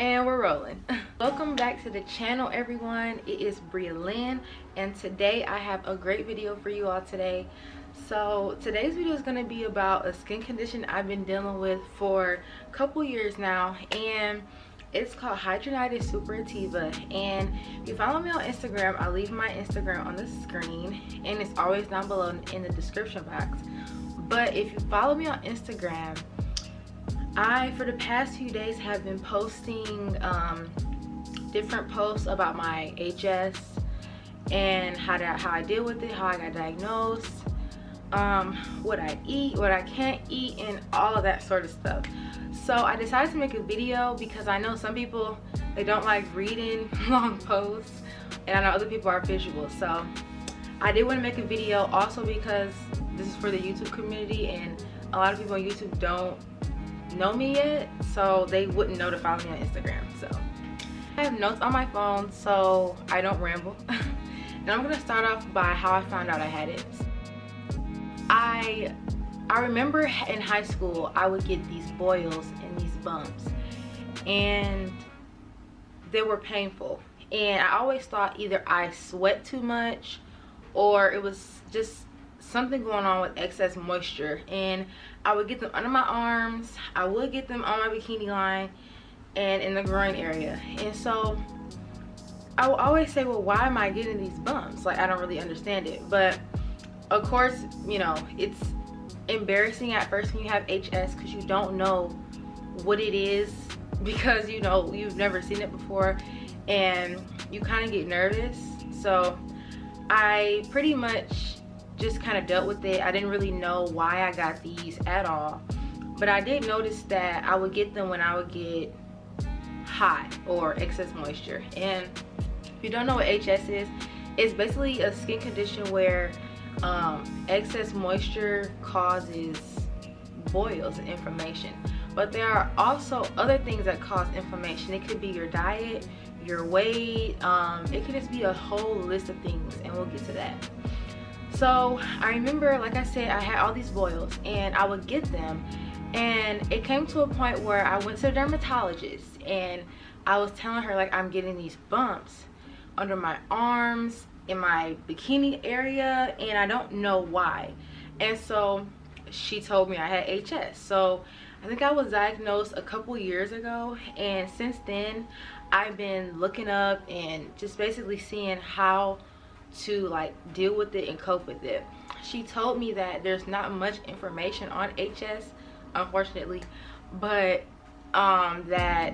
And we're rolling. Welcome back to the channel, everyone. It is Bria Lynn, and today I have a great video for you all today. So today's video is going to be about a skin condition I've been dealing with for a couple years now, and it's called Hidradenitis Suppurativa. And if you follow me on Instagram, I'll leave my Instagram on the screen, and it's always down below in the description box. But if you follow me on Instagram, I, for the past few days, have been posting different posts about my HS and how I deal with it, how I got diagnosed, what I eat, what I can't eat, and all of that sort of stuff. So I decided to make a video because I know some people, they don't like reading long posts, and I know other people are visual. So I did want to make a video also because this is for the YouTube community, and a lot of people on YouTube don't know me yet, so they wouldn't know to follow me on Instagram. So I have notes on my phone so I don't ramble. And I'm gonna start off by how I found out I had it. I remember in high school I would get these boils and these bumps, and they were painful, and I always thought either I sweat too much or it was just something going on with excess moisture. And I would get them under my arms, I would get them on my bikini line and in the groin area. And so I would always say, well, why am I getting these bumps? Like, I don't really understand it. But of course, you know, it's embarrassing at first when you have HS because you don't know what it is, because you know you've never seen it before, and you kind of get nervous. So I pretty much just kind of dealt with it. I didn't really know why I got these at all, but I did notice that I would get them when I would get hot or excess moisture. And if you don't know what HS is, it's basically a skin condition where excess moisture causes boils and inflammation. But there are also other things that cause inflammation. It could be your diet, your weight, it could just be a whole list of things, and we'll get to that. So I remember, like I said, I had all these boils and I would get them, and it came to a point where I went to the dermatologist and I was telling her, like, I'm getting these bumps under my arms, in my bikini area, and I don't know why. And so she told me I had HS. So I think I was diagnosed a couple years ago, and since then I've been looking up and just basically seeing how to like deal with it and cope with it. She told me that there's not much information on HS, unfortunately, but that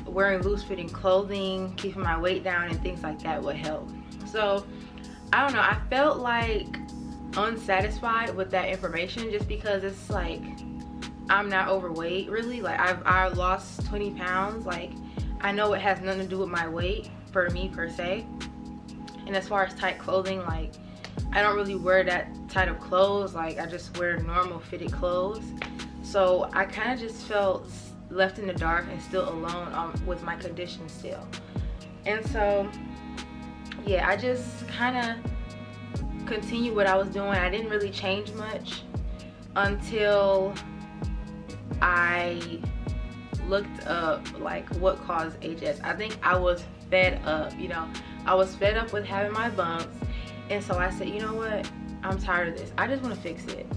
wearing loose-fitting clothing, keeping my weight down, and things like that would help. So I don't know, I felt like unsatisfied with that information, just because it's like I'm not overweight really. Like I lost 20 pounds. Like, I know it has nothing to do with my weight for me per se. And as far as tight clothing, like, I don't really wear that tight of clothes. Like, I just wear normal fitted clothes. So I kind of just felt left in the dark and still alone with my condition still. And so yeah, I just kind of continued what I was doing. I didn't really change much until I looked up like what caused HS. I think I was fed up, you know. I was fed up with having my bumps, and so I said, you know what, I'm tired of this. I just want to fix it.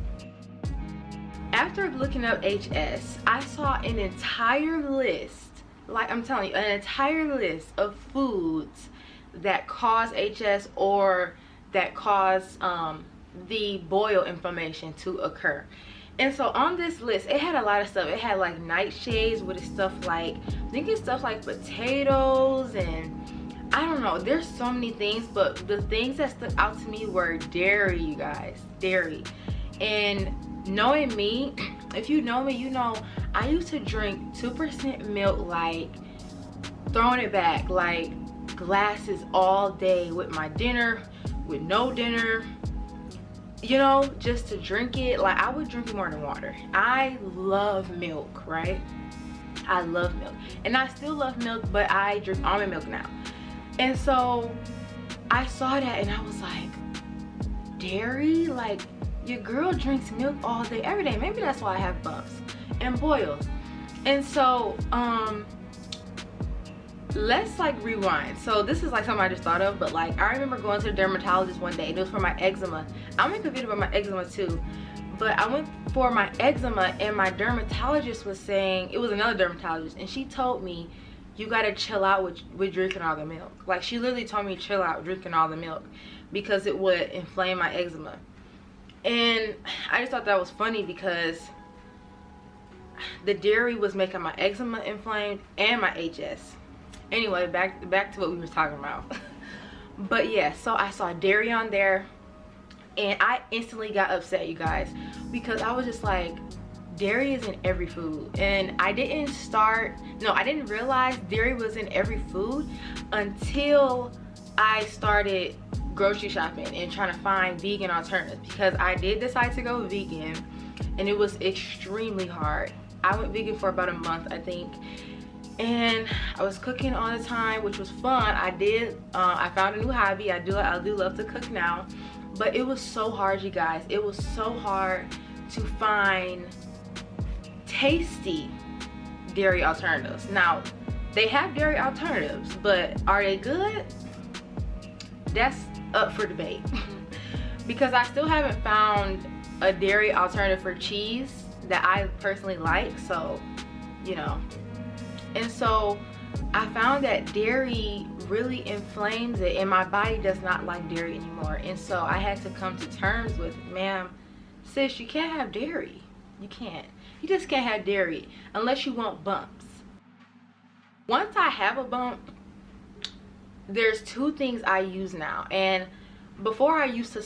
After looking up HS, I saw an entire list, like I'm telling you, an entire list of foods that cause HS or that cause the boil inflammation to occur. And so on this list, it had a lot of stuff. It had like nightshades with stuff like, I think it's stuff like potatoes, and I don't know, there's so many things, but the things that stuck out to me were dairy, you guys, dairy. And knowing me, if you know me, you know I used to drink 2% milk, like throwing it back, like glasses all day with my dinner, with no dinner, you know, just to drink it. Like, I would drink it more than water. I love milk, right? I love milk, and I still love milk, but I drink almond milk now. And so I saw that and I was like, dairy? Like, your girl drinks milk all day, every day. Maybe that's why I have bumps and boils. And so let's like rewind. So this is like something I just thought of, but like I remember going to the dermatologist one day and it was for my eczema. I'll make a video about my eczema too, but I went for my eczema and my dermatologist was saying, it was another dermatologist, and she told me you gotta chill out with drinking all the milk. Like she literally told me chill out drinking all the milk because it would inflame my eczema. And I just thought that was funny because the dairy was making my eczema inflamed and my HS. Anyway, back to what we were talking about. But yeah, so I saw dairy on there and I instantly got upset, you guys, because I was just like, dairy is in every food. And I didn't realize dairy was in every food until I started grocery shopping and trying to find vegan alternatives, because I did decide to go vegan and it was extremely hard. I went vegan for about a month, I think, and I was cooking all the time, which was fun. I found a new hobby. I do love to cook now, but it was so hard, you guys. It was so hard to find tasty dairy alternatives. Now they have dairy alternatives, but are they good? That's up for debate. Because I still haven't found a dairy alternative for cheese that I personally like, so you know. And so I found that dairy really inflames it, and my body does not like dairy anymore. And so I had to come to terms with, ma'am, sis, you can't have dairy. You can't. You just can't have dairy unless you want bumps. Once I have a bump, there's two things I use now. And before I used to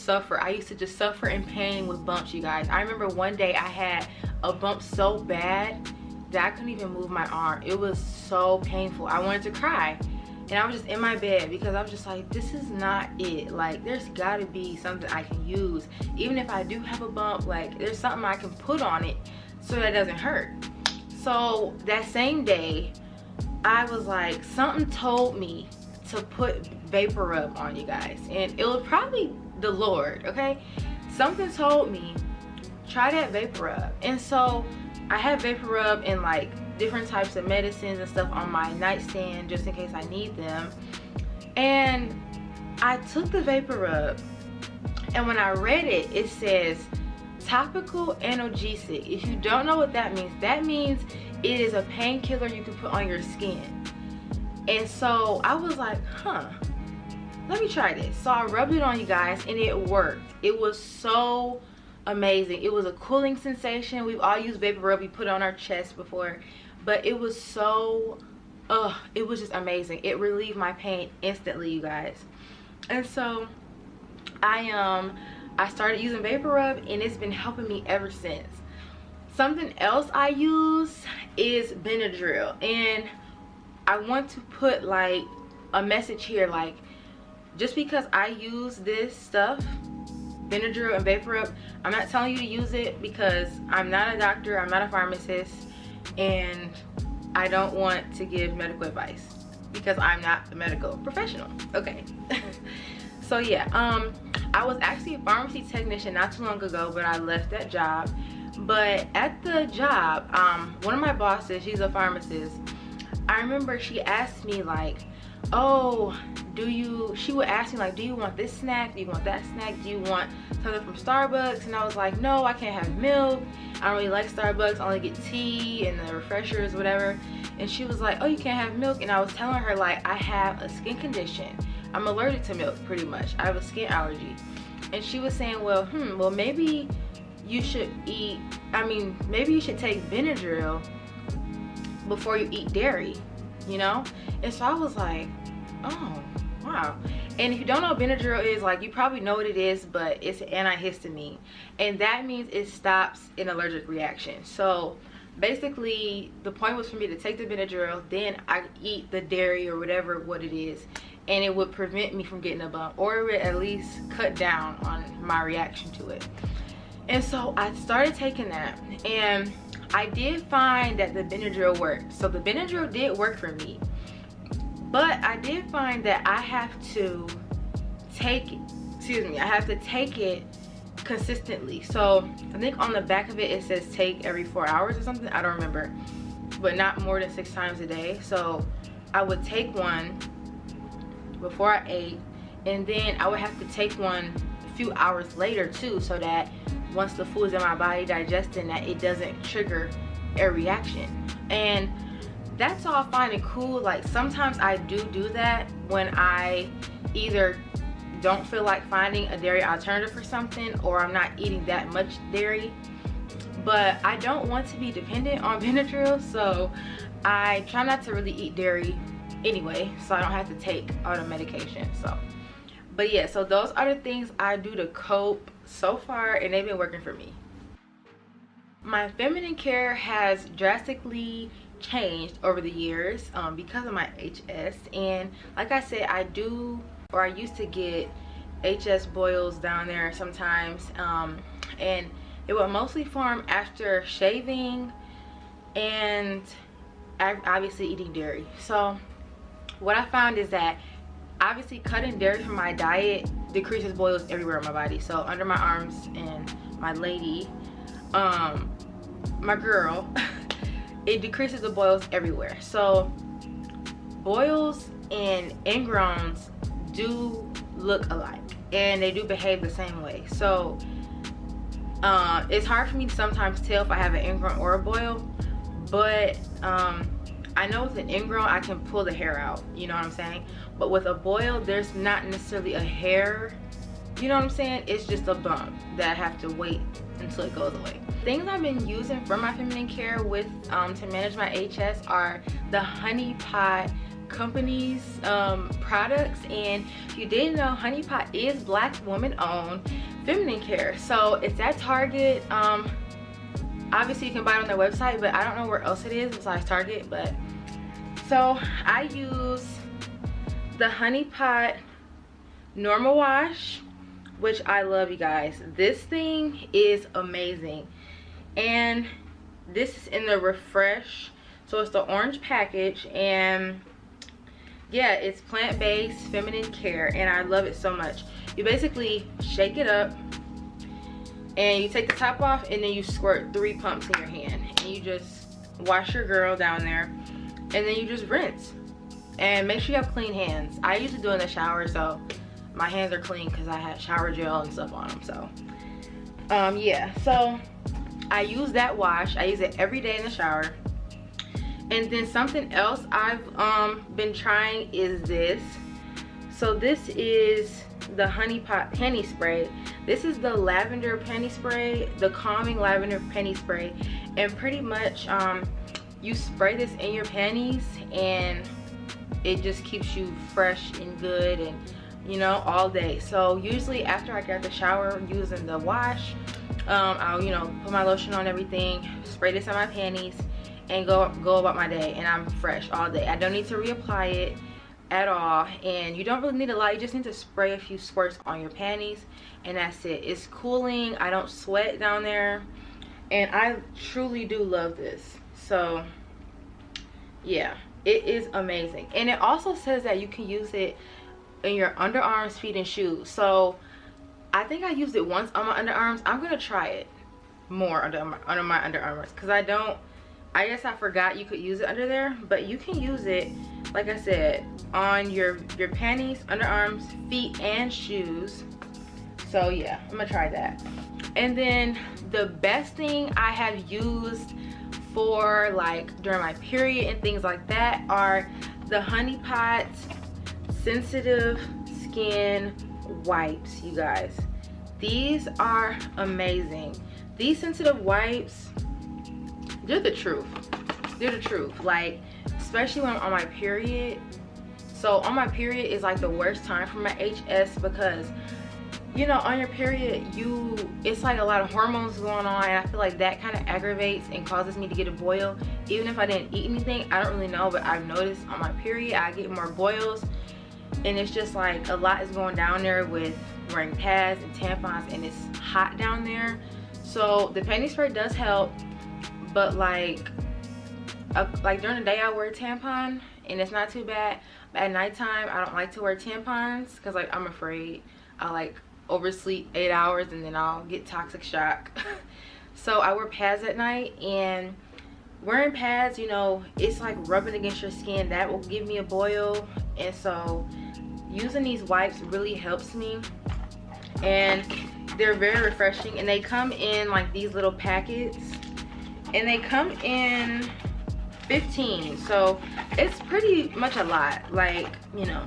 just suffer in pain with bumps, you guys. I remember one day I had a bump so bad that I couldn't even move my arm. It was so painful. I wanted to cry. And I was just in my bed because I was just like, this is not it. Like, there's gotta be something I can use. Even if I do have a bump, like, there's something I can put on it so that it doesn't hurt. So that same day, I was like, something told me to put vapor rub on, you guys. And it was probably the Lord, okay? Something told me, try that vapor rub. And so I have vapor rub and like different types of medicines and stuff on my nightstand just in case I need them. And I took the vapor rub, and when I read it, it says topical analgesic. If you don't know what that means it is a painkiller you can put on your skin. And so I was like, let me try this. So I rubbed it on, you guys, and it worked. It was so amazing. It was a cooling sensation. We've all used vapor rub, we put it on our chest before, but it was so it was just amazing. It relieved my pain instantly, you guys. And so I started using vapor rub, and it's been helping me ever since. Something else I use is Benadryl, and I want to put like a message here, like, just because I use this stuff, Benadryl and vapor rub, I'm not telling you to use it, because I'm not a doctor, I'm not a pharmacist, and I don't want to give medical advice because I'm not a medical professional, okay? So yeah, I was actually a pharmacy technician not too long ago, but I left that job. But at the job, one of my bosses, she's a pharmacist, I remember she asked me like, oh, she would ask me like, do you want this snack, do you want that snack, do you want something from Starbucks? And I was like, no, I can't have milk, I don't really like Starbucks, I only get tea and the refreshers, whatever. And she was like, oh, you can't have milk? And I was telling her like, I have a skin condition, I'm allergic to milk pretty much, I have a skin allergy. And she was saying, well, maybe you should maybe you should take Benadryl before you eat dairy, you know? And so I was like, oh, wow. And if you don't know what Benadryl is, like, you probably know what it is, but it's an antihistamine, and that means it stops an allergic reaction. So basically the point was for me to take the Benadryl, then I eat the dairy or whatever what it is, and it would prevent me from getting a bump, or it would at least cut down on my reaction to it. And so I started taking that, and I did find that the Benadryl worked. So the Benadryl did work for me, but I did find that I have to take it consistently. So I think on the back of it, it says take every 4 hours or something, I don't remember, but not more than 6 times a day. So I would take one before I ate, and then I would have to take one a few hours later too, so that once the food's in my body digesting, that it doesn't trigger a reaction. And that's all fine and cool. Like sometimes I do that when I either don't feel like finding a dairy alternative for something, or I'm not eating that much dairy. But I don't want to be dependent on Benadryl, so I try not to really eat dairy anyway, so I don't have to take all the medication. So but yeah, so those are the things I do to cope so far, and they've been working for me. My feminine care has drastically changed over the years because of my HS. And like I said, I used to get HS boils down there sometimes, and it would mostly form after shaving and obviously eating dairy. So what I found is that obviously cutting dairy from my diet decreases boils everywhere in my body. So under my arms and my lady, my girl, it decreases the boils everywhere. So boils and ingrowns do look alike, and they do behave the same way. So it's hard for me to sometimes tell if I have an ingrown or a boil, but I know with an ingrown I can pull the hair out, you know what I'm saying? But with a boil, there's not necessarily a hair, you know what I'm saying? It's just a bump that I have to wait until it goes away. Things I've been using for my feminine care with to manage my HS are the Honey Pot company's products. And if you didn't know, Honey Pot is Black woman owned feminine care. So it's at Target. Obviously you can buy it on their website, but I don't know where else it is besides Target. But so I use the Honey Pot normal wash, which I love, you guys. This thing is amazing, and this is in the Refresh, so it's the orange package. And yeah, it's plant-based feminine care, and I love it so much. You basically shake it up and you take the top off, and then you squirt 3 pumps in your hand, and you just wash your girl down there, and then you just rinse. And make sure you have clean hands. I usually do it in the shower, so my hands are clean because I had shower gel and stuff on them. So yeah, so I use that wash. I use it every day in the shower. And then something else I've been trying is this. So this is the Honey Pot penny spray. This is the lavender penny spray, the calming lavender penny spray. And pretty much you spray this in your panties, and it just keeps you fresh and good, and you know, all day. So usually after I get out the shower using the wash, I'll, you know, put my lotion on, everything, spray this on my panties, and go about my day, and I'm fresh all day. I don't need to reapply it at all, and you don't really need a lot. You just need to spray a few squirts on your panties, and that's it. It's cooling. I don't sweat down there, and I truly do love this. So yeah, it is amazing. And it also says that you can use it in your underarms, feet, and shoes. So I think I used it once on my underarms. I'm gonna try it more under my underarms, because I guess I forgot you could use it under there, but you can use it, like I said, on your panties, underarms, feet, and shoes. So yeah, I'm gonna try that. And then the best thing I have used for like during my period and things like that are the Honey Pot sensitive skin wipes, you guys. These are amazing. These sensitive wipes, they're the truth. They're the truth. Like, especially when I'm on my period. So on my period is like the worst time for my HS, because you know, on your period, it's like a lot of hormones going on, and I feel like that kind of aggravates and causes me to get a boil. Even if I didn't eat anything, I don't really know, but I've noticed on my period I get more boils, and it's just like a lot is going down there with wearing pads and tampons, and it's hot down there. So the panty spray does help, but like during the day I wear a tampon and it's not too bad, but at nighttime I don't like to wear tampons because like I'm afraid I'll like oversleep 8 hours and then I'll get toxic shock. So I wear pads at night, and wearing pads, you know, it's like rubbing against your skin. That will give me a boil. And so using these wipes really helps me. And they're very refreshing. And they come in like these little packets. And they come in 15. So it's pretty much a lot. Like, you know,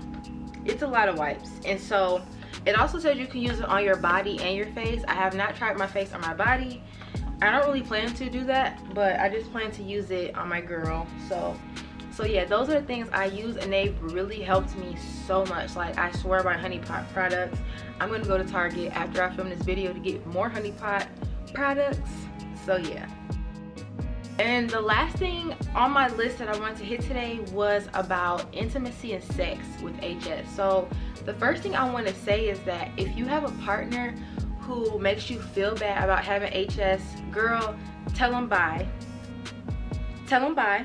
it's a lot of wipes. And so it also says you can use it on your body and your face. I have not tried my face or my body. I don't really plan to do that, but I just plan to use it on my girl. So yeah, those are the things I use, and they've really helped me so much. Like, I swear by Honey Pot products. I'm gonna go to Target after I film this video to get more Honey Pot products. So yeah. And the last thing on my list that I wanted to hit today was about intimacy and sex with HS. So the first thing I want to say is that if you have a partner who makes you feel bad about having HS, girl, tell him bye. Tell him bye,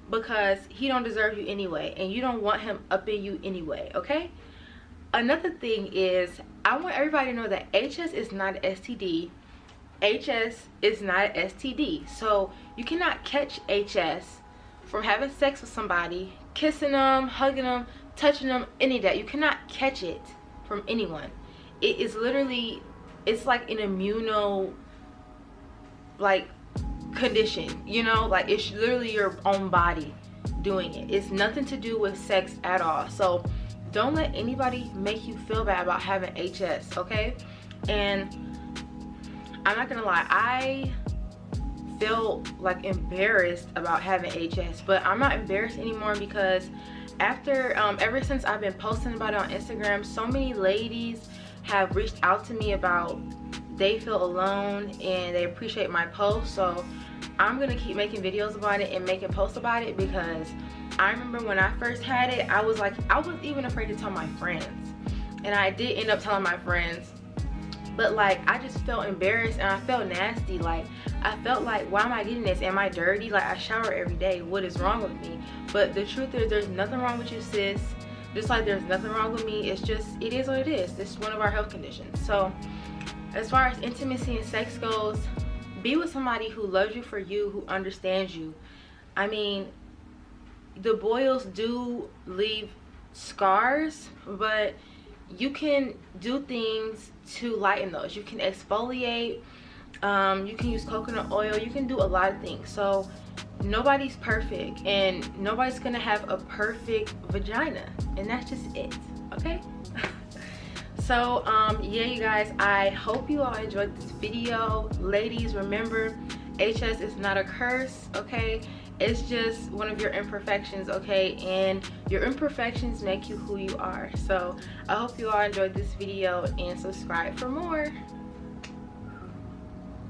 because he don't deserve you anyway, and you don't want him up in you anyway, okay? Another thing is, I want everybody to know that HS is not an STD. HS is not an STD. So you cannot catch HS from having sex with somebody, kissing them, hugging them, touching them, any of that. You cannot catch it from anyone. It is literally, it's like an immuno like condition, you know, like it's literally your own body doing it. It's nothing to do with sex at all. So don't let anybody make you feel bad about having HS, okay? And I'm not gonna lie, I felt like embarrassed about having HS, but I'm not embarrassed anymore, because after ever since I've been posting about it on Instagram, so many ladies have reached out to me about they feel alone and they appreciate my posts. So I'm gonna keep making videos about it and making posts about it, because I remember when I first had it, I was even afraid to tell my friends, and I did end up telling my friends. But like, I just felt embarrassed and I felt nasty. Like, I felt like, why am I getting this? Am I dirty? Like, I shower every day. What is wrong with me? But the truth is, there's nothing wrong with you, sis. Just like there's nothing wrong with me. It's just, it is what it is. This is one of our health conditions. So as far as intimacy and sex goes, be with somebody who loves you for you, who understands you. I mean, the boils do leave scars, but you can do things to lighten those. You can exfoliate, you can use coconut oil, you can do a lot of things. So nobody's perfect, and nobody's gonna have a perfect vagina, and that's just it, okay? So yeah, you guys, I hope you all enjoyed this video. Ladies, remember, HS is not a curse, okay? It's just one of your imperfections, okay? And your imperfections make you who you are. So I hope you all enjoyed this video, and subscribe for more.